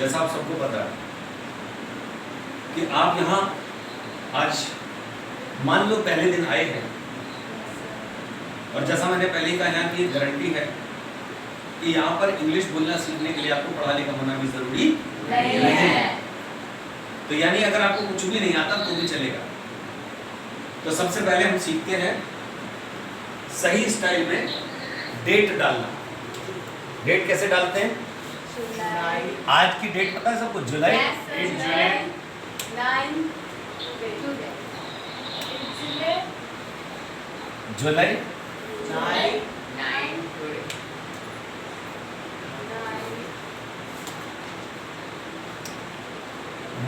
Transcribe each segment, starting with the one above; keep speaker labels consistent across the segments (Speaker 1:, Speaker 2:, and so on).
Speaker 1: जैसा आप सबको पता है कि आप यहाँ आज मान लो पहले दिन आए हैं, और जैसा मैंने पहले ही कहा, यहाँ की गारंटी है कि यहाँ पर इंग्लिश बोलना सीखने के लिए आपको पढ़ा लिखा होना भी जरूरी नहीं है। तो यानी अगर आपको कुछ भी नहीं आता तो भी चलेगा। तो सबसे पहले हम सीखते हैं सही स्टाइल में डेट डालना। डेट कैसे डालते हैं? आज की डेट पता है सबको? जुलाई। जुलाई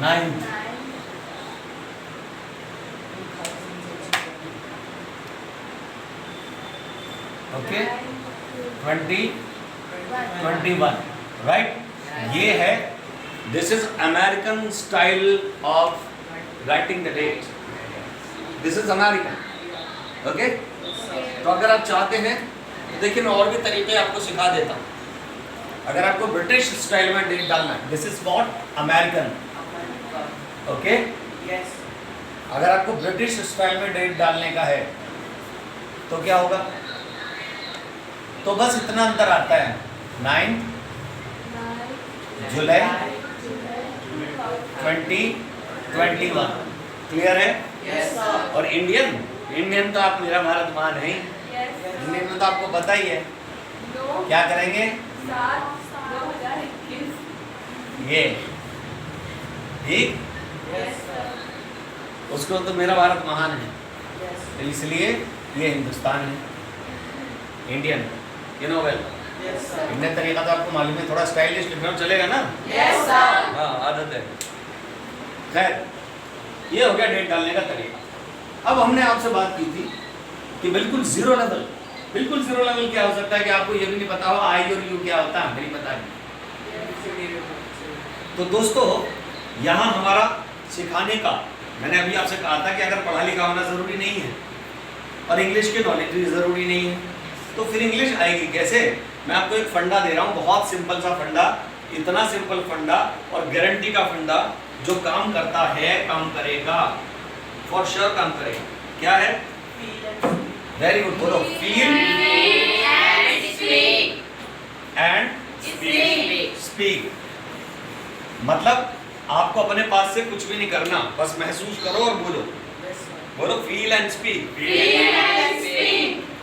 Speaker 1: 9th। Okay 2021 right. ये है, this is American style of writing the date. This is American. Okay, तो अगर आप चाहते हैं तो देखिए मैं और भी तरीके आपको सिखा देता हूँ। अगर आपको ब्रिटिश स्टाइल में डेट डालना है, this is what American. Okay, अगर आपको ब्रिटिश स्टाइल में डेट डालने का है तो क्या होगा? तो बस इतना अंतर आता है, 9 जुलाई 2021। क्लियर है? और इंडियन तो आप मेरा भारत मान है ही। इंडियन में तो आपको पता ही है क्या करेंगे।
Speaker 2: 7/2021
Speaker 1: ये ठीक, उसको तो मेरा भारत महान है, तो इसलिए ये हिंदुस्तान है, Indian. You know well, Indian तरीका तो आपको मालूम है, थोड़ा स्टाइलिश लिखना चलेगा ना? हाँ, आदत है। खैर, ये हो गया डेट डालने का तरीका। अब हमने आपसे बात की थी कि बिल्कुल जीरो लेवल क्या हो सकता है कि आपको ये भी नहीं पता हो आई और यू क्या होता है, नहीं पता नहीं। तो दोस्तों, यहाँ हमारा सिखाने का, मैंने अभी आपसे कहा था कि अगर पढ़ा लिखा होना जरूरी नहीं है और इंग्लिश की नॉलेज भी जरूरी नहीं है, तो फिर इंग्लिश आएगी कैसे? मैं आपको एक फंडा दे रहा हूँ, बहुत सिंपल सा फंडा, इतना सिंपल फंडा और गारंटी का फंडा, जो काम करता है, काम करेगा, फॉर श्योर काम करेगा। क्या है? वेरी गुड, बोलो। Feel and speak. मतलब आपको अपने पास से कुछ भी नहीं करना, बस महसूस करो और बोलो। बोलो फील एंड स्पीक।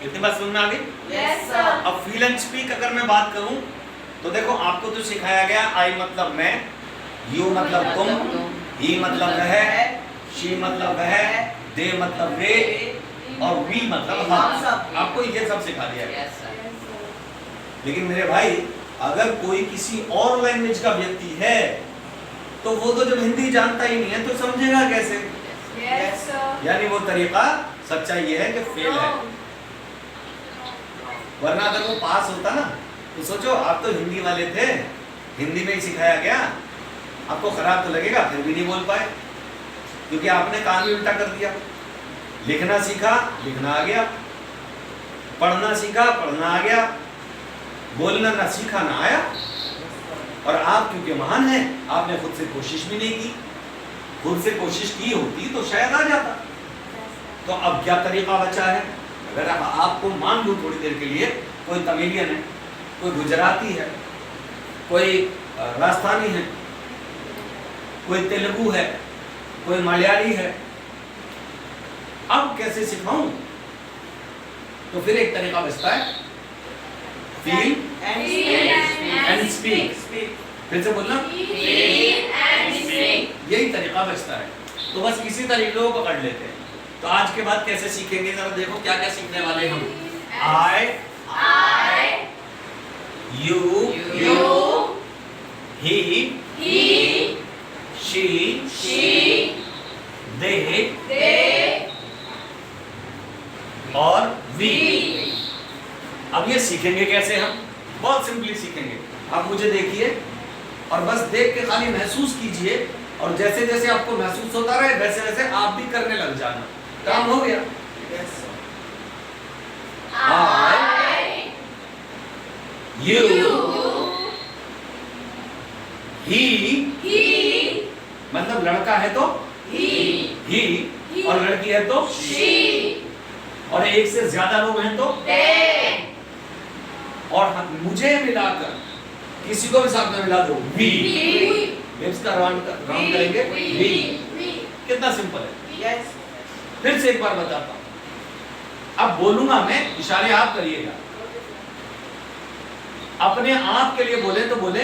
Speaker 1: इतनी बात सुनना आ गई? अब फील एंड स्पीक अगर मैं बात करूं तो देखो, आपको तो सिखाया गया आई मतलब मैं, यू मतलब तुम, ही मतलब वह, शी मतलब वह, दे मतलब वे, और वी मतलब हम। आपको ये सब सिखा दिया गया। लेकिन मेरे भाई, अगर कोई किसी और लैंग्वेज का व्यक्ति है तो वो तो जब हिंदी जानता ही नहीं है तो समझेगा कैसे? यानी वो तरीका, सच्चाई ये है कि फेल है। वरना अगर वो पास होता ना, तो सोचो आप तो हिंदी वाले थे, हिंदी में ही सिखाया गया, आपको खराब तो लगेगा, फिर भी नहीं बोल पाए, क्योंकि आपने काम ही उल्टा कर दिया। लिखना सीखा, लिखना आ गया, पढ़ना सीखा, पढ़ना आ गया, बोलना ना सीखा ना आया। और आप क्योंकि महान हैं, आपने खुद से कोशिश भी नहीं की। खुद से कोशिश की होती तो शायद आ जाता। तो अब क्या तरीका बचा है? अगर आपको मान लो थोड़ी देर के लिए, कोई तमिलियन है, कोई गुजराती है, कोई राजस्थानी है, कोई तेलुगु है, कोई मलयाली है, अब कैसे सिखाऊं? तो फिर एक तरीका बचता है, फील एंड स्पीक। फिर से बोलना, यही तरीका बचता है। तो बस इसी तरीके को पकड़ लेते हैं। तो आज के बाद कैसे सीखेंगे, जरा देखो क्या क्या सीखने वाले हम। आई, यू, ही, शी, दे, और वी। अब ये सीखेंगे कैसे हम? बहुत सिंपली सीखेंगे। आप मुझे देखिए और बस देख के खाली महसूस कीजिए, और जैसे जैसे आपको महसूस होता रहे वैसे वैसे आप भी करने लग जाना। काम हो गया। आई, यू, ही मतलब लड़का है तो ही और लड़की है तो और एक से ज्यादा लोग हैं तो और मुझे मिलाकर किसी को भी साथ में मिला दो वी लिप्स का राउंड करेंगे वी कितना सिंपल है। फिर से एक बार बताता हूं, अब बोलूंगा मैं, इशारे आप करिएगा। अपने आप के लिए बोले तो बोले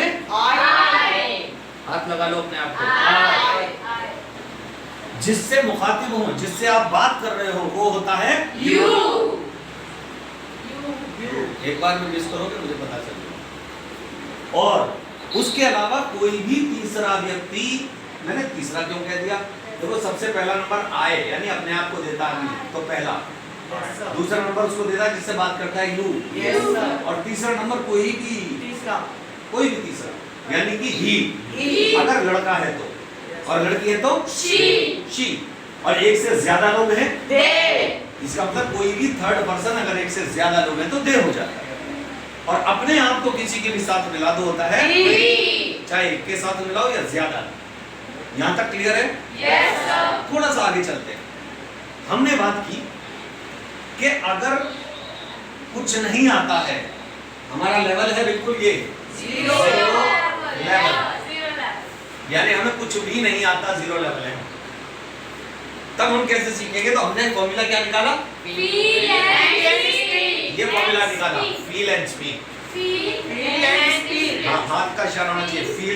Speaker 1: हाथ लगा लो अपने आप को। जिससे मुखातिब हो, जिससे आप बात कर रहे हो, वो होता है यू। एक बार में मिस करोगे मुझे पता चलेगा। और उसके अलावा कोई भी तीसरा व्यक्ति, मैंने तीसरा क्यों कह दिया, देखो सबसे पहला नंबर आए यानी अपने आप को देता है तो पहला, दूसरा नंबर उसको देता है जिससे बात करता है यू, और तीसरा नंबर कोई भी तीसरा यानी कि ही अगर लड़का है तो, और लड़की है तो शी, और एक से ज्यादा लोग हैं इसका मतलब कोई भी थर्ड पर्सन अगर एक से ज्यादा लोग हैं तो दे हो जाता है। और अपने आप को किसी के भी साथ मिला दो होता है चाहे एक के साथ मिलाओ या ज्यादा। यहां तक क्लियर है?
Speaker 2: yes, sir.
Speaker 1: थोड़ा सा आगे चलते हैं। हमने बात की कि अगर कुछ नहीं आता है, हमारा लेवल है बिल्कुल ये
Speaker 2: जीरो
Speaker 1: लेवल, यानी हमें कुछ भी नहीं आता, जीरो लेवल है, तब हम कैसे सीखेंगे? तो हमने फॉर्मूला क्या निकाला? ये फॉर्मूला निकाला, फील एंड स्पीक। हाँ, हाथ का इशारा होना चाहिए, फील